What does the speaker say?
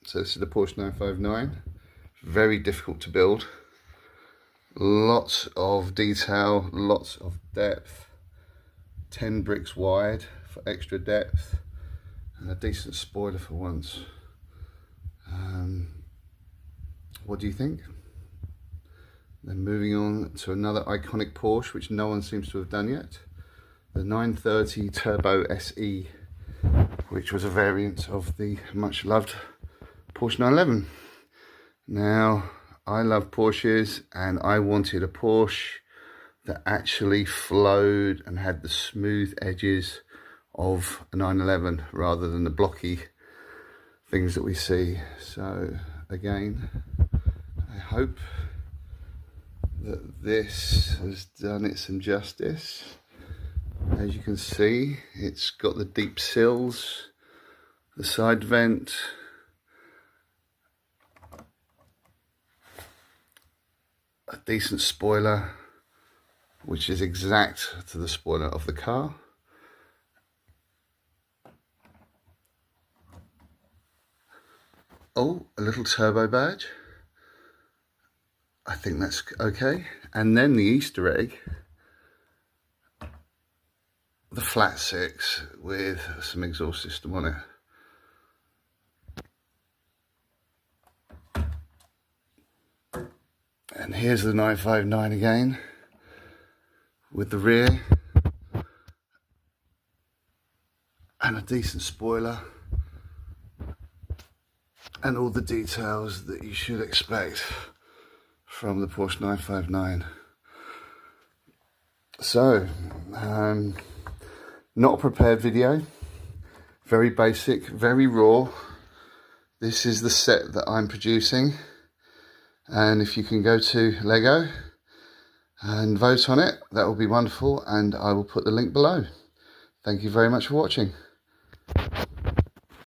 So this is the Porsche 959. Very difficult to build. Lots of detail, lots of depth. 10 bricks wide for extra depth, and a decent spoiler for once. What do you think? Then moving on to another iconic Porsche, which no one seems to have done yet. The 930 Turbo SE, which was a variant of the much loved Porsche 911. Now, I love Porsches, and I wanted a Porsche that actually flowed and had the smooth edges of a 911 rather than the blocky things that we see. So again, I hope that this has done it some justice. As you can see, it's got the deep sills, the side vent, a decent spoiler, which is exact to the spoiler of the car. Oh, a little turbo badge. I think that's okay. And then the Easter egg, the flat six with some exhaust system on it. And here's the 959 again, with the rear and a decent spoiler and all the details that you should expect from the Porsche 959. So, not a prepared video, very basic, very raw. This is the set that I'm producing, and if you can go to Lego and vote on it, that will be wonderful, and I will put the link below. Thank you very much for watching.